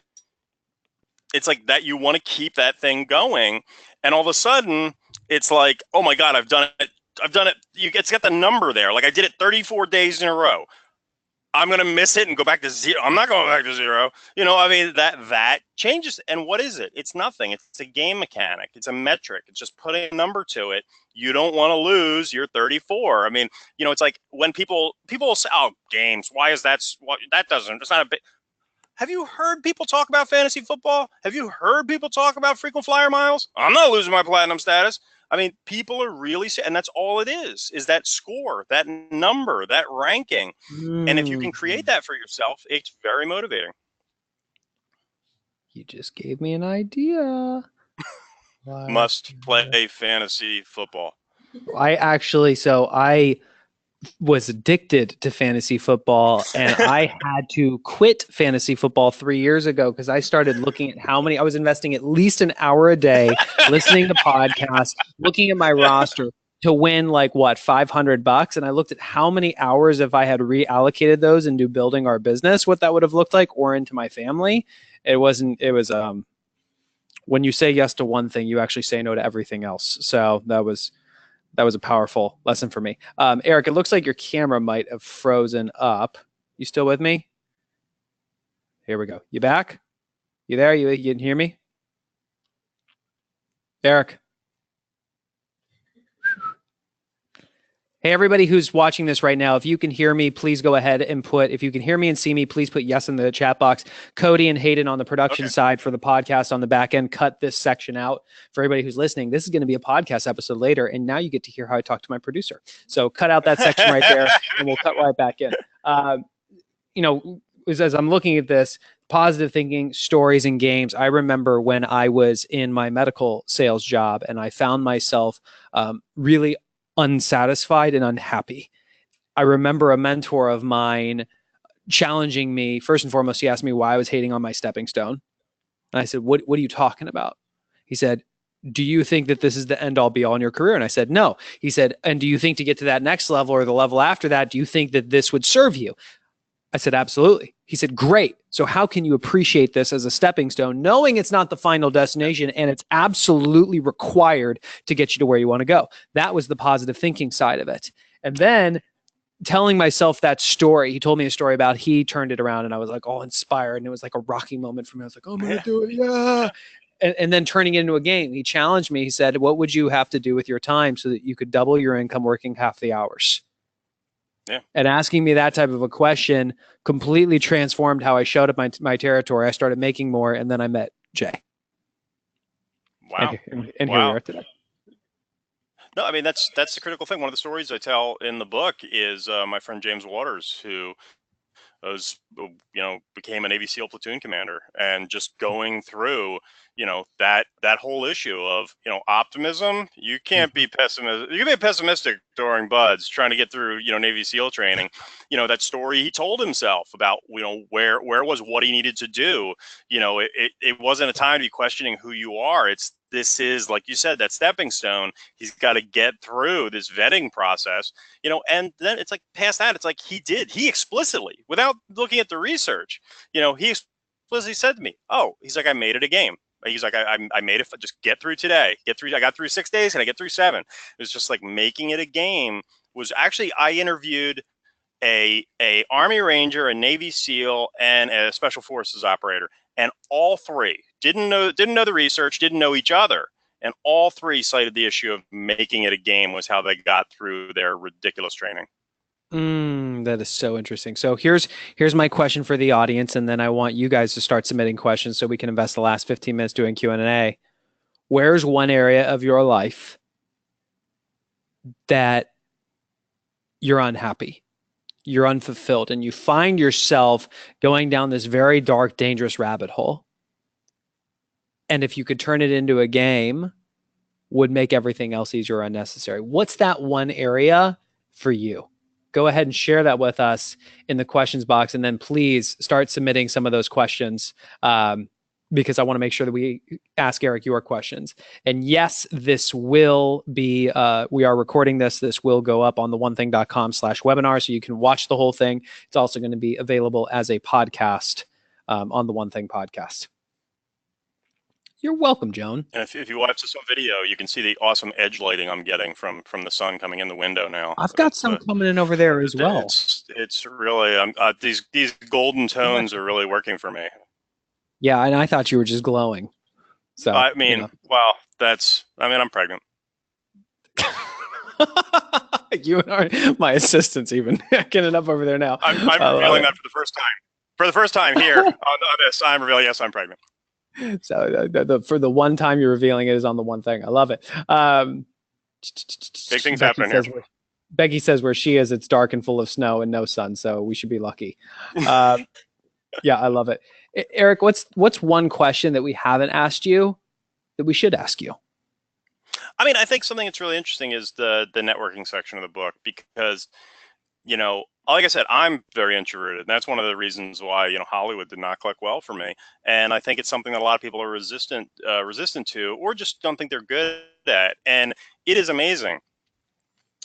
It's like that. You want to keep that thing going. And all of a sudden it's like, oh my God, I've done it. It's got the number there. Like I did it 34 days in a row. I'm going to miss it and go back to zero. I'm not going back to zero. I mean, that changes. And what is it? It's nothing. It's a game mechanic. It's a metric. It's just putting a number to it. You don't want to lose. You're 34. I mean, it's like when people say, oh, games, why is that? That doesn't, it's not a big. Have you heard people talk about fantasy football? Have you heard people talk about frequent flyer miles? I'm not losing my platinum status. I mean, people are really, and that's all it is that score, that number, that ranking. And if you can create that for yourself, it's very motivating. You just gave me an idea. Must play fantasy football. I was addicted to fantasy football, and I had to quit fantasy football 3 years ago because I started looking at I was investing at least an hour a day, listening to podcasts, looking at my roster to win like $500. And I looked at how many hours, if I had reallocated those into building our business, what that would have looked like, or into my family. It was when you say yes to one thing, you actually say no to everything else. So that was a powerful lesson for me. Eric, it looks like your camera might have frozen up. You still with me? Here we go. You back? You there? You can hear me? Eric? Hey, everybody who's watching this right now, if you can hear me, please go ahead and if you can hear me and see me, please put yes in the chat box. Cody and Hayden on the production side for the podcast on the back end, cut this section out. For everybody who's listening, this is going to be a podcast episode later, and now you get to hear how I talk to my producer. So cut out that section right there, and we'll cut right back in. As I'm looking at this, positive thinking, stories, and games, I remember when I was in my medical sales job, and I found myself really unsatisfied and unhappy. I remember a mentor of mine challenging me. First and foremost, he asked me why I was hating on my stepping stone. And I said, what are you talking about? He said, do you think that this is the end all be all in your career? And I said, no. He said, and do you think to get to that next level or the level after that, do you think that this would serve you? I said, absolutely. He said, great. So how can you appreciate this as a stepping stone, knowing it's not the final destination and it's absolutely required to get you to where you want to go? That was the positive thinking side of it. And then telling myself that story, he told me a story about he turned it around, and I was like all inspired, and it was like a rocky moment for me. I was like, oh, I'm going to do it. Yeah. And then turning it into a game, he challenged me. He said, what would you have to do with your time so that you could double your income working half the hours? Yeah. And asking me that type of a question completely transformed how I showed up my territory. I started making more, and then I met Jay. Wow. And here we are today. No, I mean, that's the critical thing. One of the stories I tell in the book is my friend James Waters, who became a Navy SEAL platoon commander, and just going through, that whole issue of, optimism. You can't be pessimistic. You can be pessimistic during buds trying to get through, Navy SEAL training. That story he told himself about, where was what he needed to do. It wasn't a time to be questioning who you are. This is, like you said, that stepping stone. He's got to get through this vetting process, and then it's like past that, it's like he explicitly, without looking at the research, he explicitly said to me, he's like, I made it a game. He's like, I made it, just get through today, I got through 6 days and I get through 7. It was just like making it a game. Was actually, I interviewed a Army Ranger, a Navy SEAL, and a Special Forces operator. And all three didn't know the research, didn't know each other. And all three cited the issue of making it a game was how they got through their ridiculous training. That is so interesting. So here's my question for the audience, and then I want you guys to start submitting questions so we can invest the last 15 minutes doing Q&A. Where's one area of your life that you're unhappy, you're unfulfilled, and you find yourself going down this very dark, dangerous rabbit hole? And if you could turn it into a game, would make everything else easier or unnecessary. What's that one area for you? Go ahead and share that with us in the questions box, and then please start submitting some of those questions because I want to make sure that we ask Eric your questions. And yes, this will be, we are recording this. This will go up on theonething.com/webinar, so you can watch the whole thing. It's also going to be available as a podcast on the One Thing podcast. You're welcome, Joan. And if you watch this on video, you can see the awesome edge lighting I'm getting from the sun coming in the window now. I've got some coming in over there as well. It's really these golden tones are really working for me. Yeah, and I thought you were just glowing. So I mean, well, I'm pregnant. You and my assistant's even getting it up over there now. I'm revealing that for the first time. For the first time here on this, I'm revealing, yes, I'm pregnant. So for the one time you're revealing it is on the one thing. I love it. Big things happening here. Becky says where she is, it's dark and full of snow and no sun, so we should be lucky. Yeah, I love it. Eric, what's one question that we haven't asked you that we should ask you? I mean, I think something that's really interesting is the networking section of the book, because, you know, like I said, I'm very introverted. And that's one of the reasons why, you know, Hollywood did not click well for me. And I think it's something that a lot of people are resistant to, or just don't think they're good at. And it is amazing.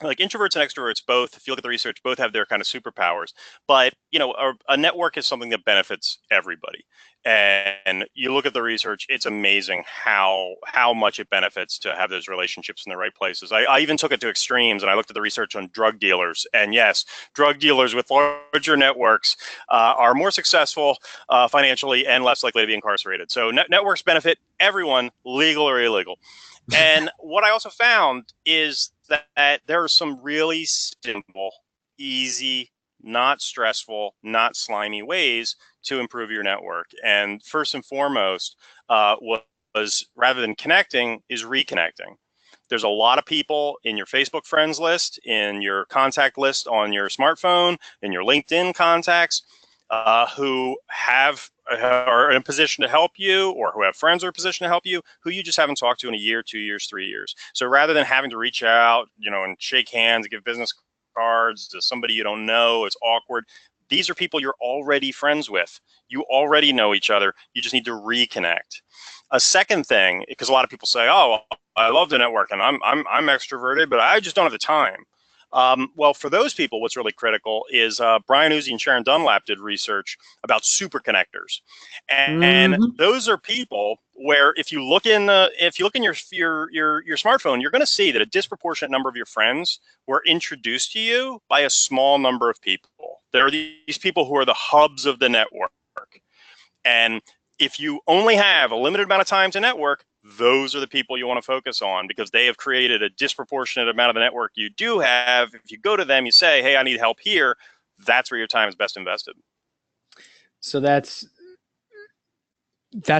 Like introverts and extroverts both, if you look at the research, both have their kind of superpowers. But, you know, a network is something that benefits everybody. And you look at the research, it's amazing how much it benefits to have those relationships in the right places. I even took it to extremes, and I looked at the research on drug dealers. And yes, drug dealers with larger networks are more successful financially and less likely to be incarcerated. So networks benefit everyone, legal or illegal. And what I also found is that there are some really simple, easy, not stressful, not slimy ways to improve your network. And first and foremost, was rather than connecting, is reconnecting. There's a lot of people in your Facebook friends list, in your contact list on your smartphone, in your LinkedIn contacts, who are in a position to help you, or who have friends who are in a position to help you, who you just haven't talked to in a year, 2 years, 3 years. So rather than having to reach out, you know, and shake hands, give business cards to somebody you don't know, it's awkward. These are people you're already friends with. You already know each other. You just need to reconnect. A second thing, because a lot of people say, "Oh, I love the network and I'm extroverted, but I just don't have the time." Well, for those people, what's really critical is Brian Uzi and Sharon Dunlap did research about super connectors, and those are people where if you look in your smartphone, you're going to see that a disproportionate number of your friends were introduced to you by a small number of people. There are these people who are the hubs of the network, and if you only have a limited amount of time to network, those are the people you want to focus on, because they have created a disproportionate amount of the network you do have. If you go to them, you say, "Hey, I need help here," that's where your time is best invested. So that's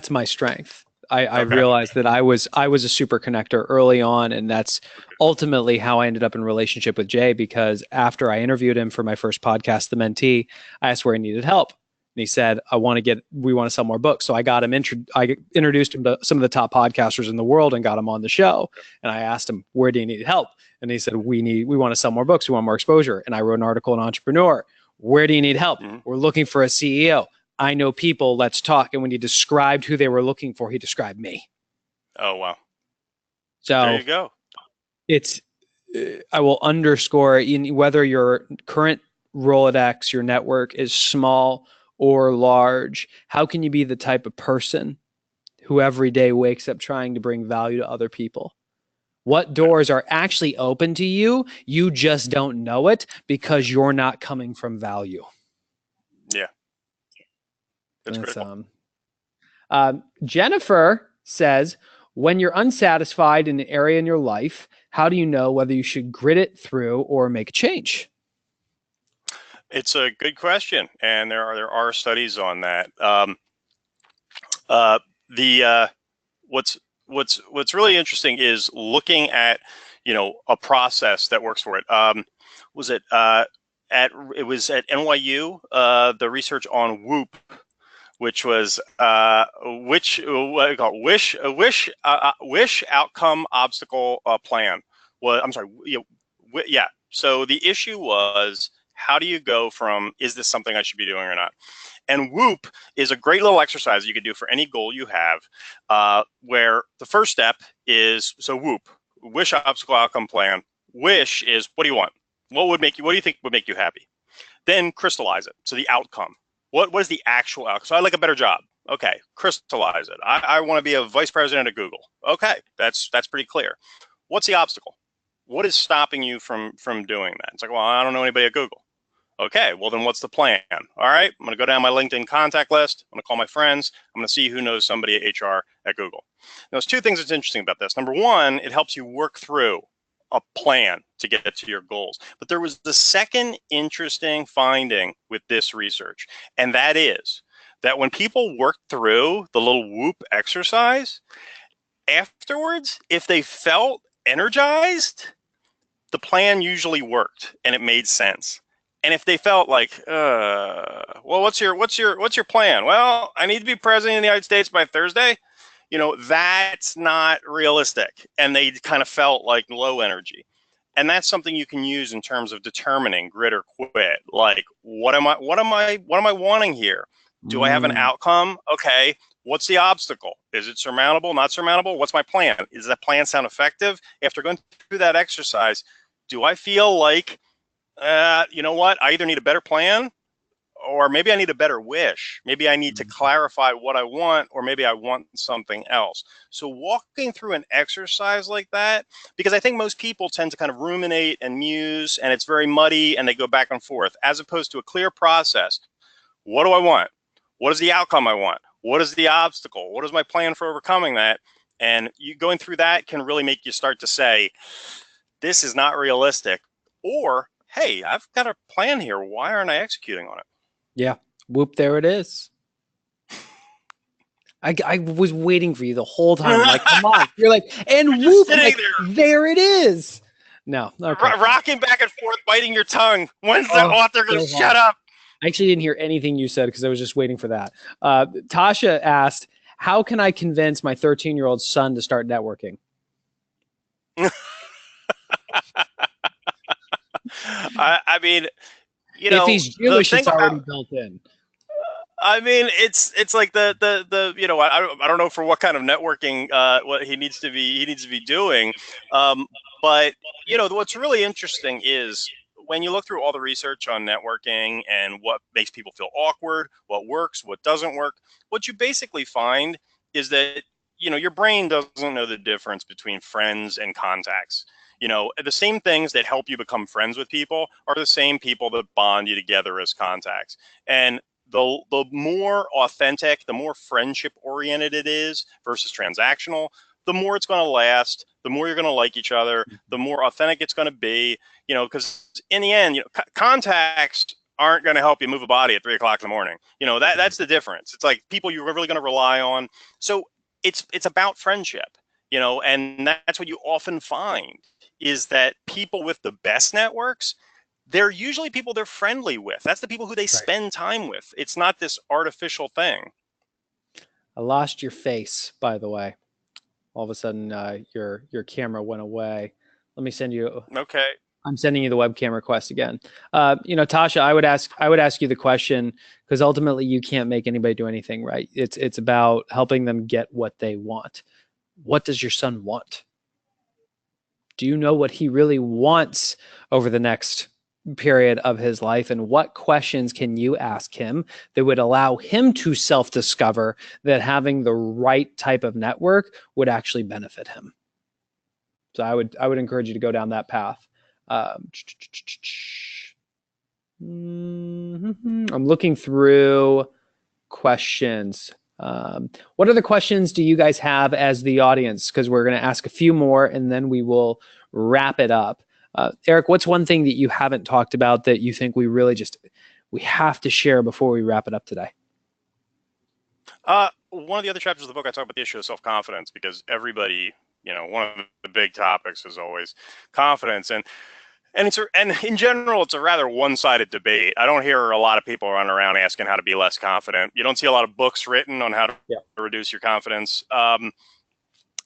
my strength. I realized that I was a super connector early on, and that's ultimately how I ended up in relationship with Jay, because after I interviewed him for my first podcast, The Mentee, I asked where he needed help. And he said, we want to sell more books. So I got him, I introduced him to some of the top podcasters in the world and got him on the show. And I asked him, where do you need help? And he said, we want to sell more books. We want more exposure. And I wrote an article in Entrepreneur. Where do you need help? We're looking for a CEO. I know people, let's talk. And when he described who they were looking for, he described me. Oh, wow. So there you go. I will underscore, whether your current Rolodex, your network is small or large, how can you be the type of person who every day wakes up trying to bring value to other people? What doors are actually open to you? You just don't know it because you're not coming from value. Yeah. That's critical. Jennifer says, when you're unsatisfied in an area in your life, how do you know whether you should grit it through or make a change? It's a good question, and there are studies on that. What's really interesting is looking at, you know, a process that works for it. It was at NYU, the research on Whoop, which was wish outcome obstacle plan. Well, I'm sorry, yeah. So the issue was, how do you go from, is this something I should be doing or not? And Whoop is a great little exercise you could do for any goal you have, where the first step is, so Whoop, wish obstacle outcome plan. Wish is, what do you want? What do you think would make you happy? Then crystallize it. So the outcome. What is the actual outcome? So I'd like a better job. Okay, crystallize it. I want to be a vice president at Google. Okay, that's pretty clear. What's the obstacle? What is stopping you from doing that? It's like, well, I don't know anybody at Google. Okay, well then what's the plan? All right, I'm going to go down my LinkedIn contact list. I'm going to call my friends. I'm going to see who knows somebody at HR at Google. Now, there's two things that's interesting about this. Number one, it helps you work through a plan to get to your goals. But there was the second interesting finding with this research, and that is that when people work through the little whoop exercise, afterwards, if they felt energized, the plan usually worked and it made sense. And if they felt like, well, what's your plan? Well, I need to be president of the United States by Thursday. That's not realistic. And they kind of felt like low energy. And that's something you can use in terms of determining grit or quit. Like, what am I wanting here? Do I have an outcome? Okay. What's the obstacle? Is it surmountable, not surmountable? What's my plan? Does that plan sound effective? After going through that exercise, do I feel like, you know what? I either need a better plan or maybe I need a better wish. Maybe I need to clarify what I want, or maybe I want something else. So walking through an exercise like that, because I think most people tend to kind of ruminate and muse, and it's very muddy and they go back and forth, as opposed to a clear process. What do I want? What is the outcome I want? What is the obstacle? What is my plan for overcoming that? And you going through that can really make you start to say, this is not realistic, or, hey, I've got a plan here. Why aren't I executing on it? Yeah. Whoop, there it is. I was waiting for you the whole time. I'm like, come on. You're like, and whoop, like, there it is. No. Okay. Rocking back and forth, biting your tongue. When's the author going to shut up? I actually didn't hear anything you said because I was just waiting for that. Tasha asked, how can I convince my 13-year-old son to start networking? I mean, if he's Jewish, it's already built in. I mean, it's like the I don't know for what kind of networking what he needs to be doing, but what's really interesting is when you look through all the research on networking and what makes people feel awkward, what works, what doesn't work, what you basically find is that your brain doesn't know the difference between friends and contacts. The same things that help you become friends with people are the same people that bond you together as contacts. And the more authentic, the more friendship oriented it is versus transactional, the more it's going to last, the more you're going to like each other, the more authentic it's going to be, because in the end, contacts aren't going to help you move a body at 3 o'clock in the morning. That's the difference. It's like people you're really going to rely on. So it's about friendship, and that's what you often find is that people with the best networks, they're usually people they're friendly with. That's the people who they spend time with. It's not this artificial thing. I lost your face, by the way. All of a sudden, your camera went away. Let me send you. Okay. I'm sending you the webcam request again. Tasha, I would ask you the question, because ultimately you can't make anybody do anything, right? It's about helping them get what they want. What does your son want? Do you know what he really wants over the next period of his life? And what questions can you ask him that would allow him to self-discover that having the right type of network would actually benefit him? So I would encourage you to go down that path. I'm looking through questions. What other questions do you guys have as the audience? Because we're going to ask a few more and then we will wrap it up. Eric, what's one thing that you haven't talked about that you think we have to share before we wrap it up today? One of the other chapters of the book, I talk about the issue of self-confidence, because everybody, one of the big topics is always confidence. And in general, it's a rather one-sided debate. I don't hear a lot of people running around asking how to be less confident. You don't see a lot of books written on how to reduce your confidence.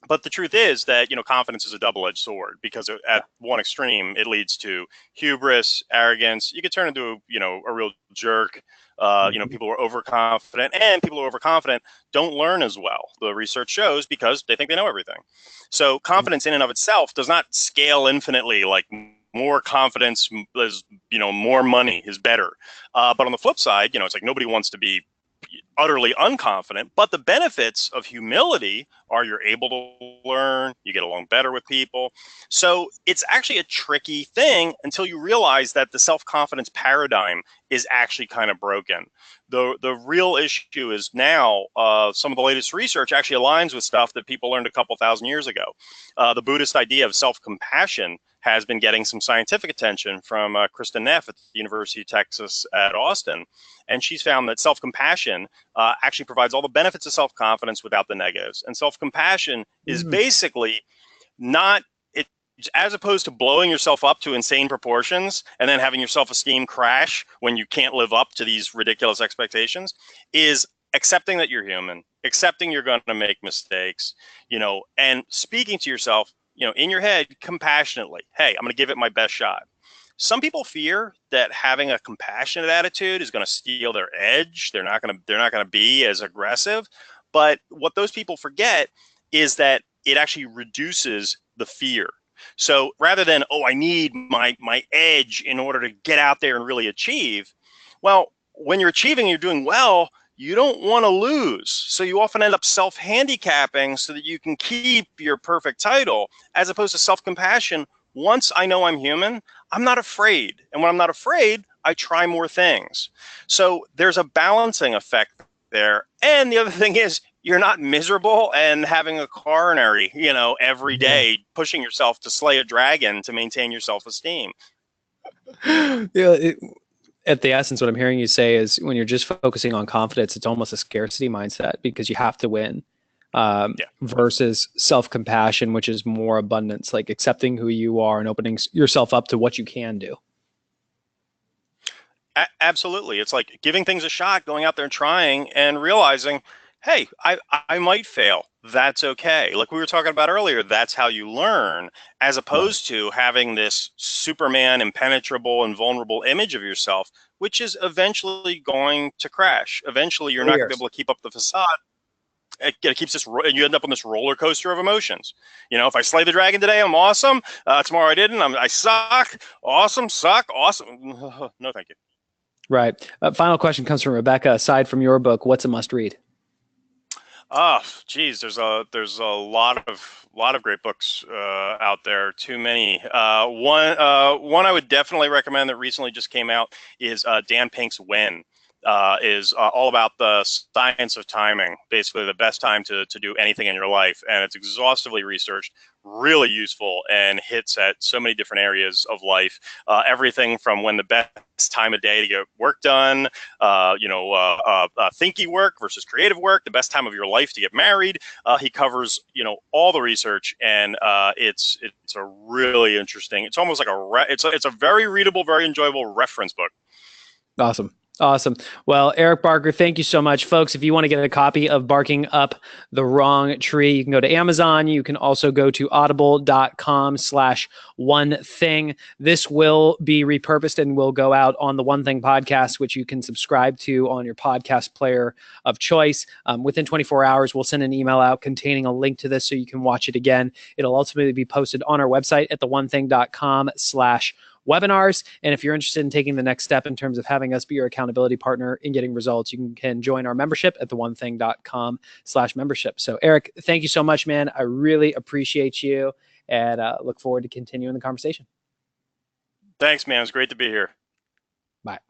But the truth is that, confidence is a double-edged sword, because at one extreme, it leads to hubris, arrogance. You could turn into, a real jerk. People are overconfident, and people who are overconfident don't learn as well. The research shows, because they think they know everything. So confidence in and of itself does not scale infinitely. Like, more confidence is, more money is better. But on the flip side, it's like nobody wants to be utterly unconfident. But the benefits of humility are you're able to learn, you get along better with people. So it's actually a tricky thing until you realize that the self-confidence paradigm is actually kind of broken. The real issue is now some of the latest research actually aligns with stuff that people learned a couple thousand years ago. The Buddhist idea of self-compassion has been getting some scientific attention from Kristen Neff at the University of Texas at Austin. And she's found that self-compassion actually provides all the benefits of self-confidence without the negatives. And self-compassion is basically not, it, as opposed to blowing yourself up to insane proportions and then having your self-esteem crash when you can't live up to these ridiculous expectations, is accepting that you're human, accepting you're going to make mistakes, and speaking to yourself, in your head compassionately. Hey, I'm going to give it my best shot. Some people fear that having a compassionate attitude is going to steal their edge. They're not going to be as aggressive. But what those people forget is that it actually reduces the fear. So rather than, I need my edge in order to get out there and really achieve, well, when you're achieving, you're doing well, you don't want to lose. So you often end up self-handicapping so that you can keep your perfect title, as opposed to self-compassion. Once I know I'm human, I'm not afraid. And when I'm not afraid, I try more things. So there's a balancing effect there. And the other thing is, you're not miserable and having a coronary, every day, pushing yourself to slay a dragon to maintain your self-esteem. At the essence, what I'm hearing you say is when you're just focusing on confidence, it's almost a scarcity mindset because you have to win, versus self-compassion, which is more abundance, like accepting who you are and opening yourself up to what you can do. Absolutely. It's like giving things a shot, going out there and trying and realizing, hey, I might fail. That's okay. Like we were talking about earlier, that's how you learn, as opposed to having this Superman, impenetrable, invulnerable image of yourself, which is eventually going to crash. Eventually, you're not going to be able to keep up the facade. It keeps this, and you end up on this roller coaster of emotions. If I slay the dragon today, I'm awesome. Tomorrow I didn't. I suck. Awesome. Suck. Awesome. No, thank you. Right. Final question comes from Rebecca. Aside from your book, what's a must read? Oh, geez, there's a lot of great books out there. Too many. One I would definitely recommend that recently just came out is Dan Pink's When. Is all about the science of timing, basically the best time to do anything in your life. And it's exhaustively researched, really useful, and hits at so many different areas of life. Everything from when the best time of day to get work done, thinky work versus creative work, the best time of your life to get married. He covers, all the research, and it's a really interesting, it's almost like it's a very readable, very enjoyable reference book. Awesome. Well, Eric Barker, thank you so much. Folks, if you want to get a copy of Barking Up the Wrong Tree, you can go to Amazon. You can also go to audible.com/onething. This will be repurposed and will go out on the One Thing podcast, which you can subscribe to on your podcast player of choice. Within 24 hours, we'll send an email out containing a link to this so you can watch it again. It'll ultimately be posted on our website at theonething.com/webinars. And if you're interested in taking the next step in terms of having us be your accountability partner in getting results, you can join our membership at theonething.com/membership. So Eric, thank you so much, man. I really appreciate you and look forward to continuing the conversation. Thanks, man. It's great to be here. Bye.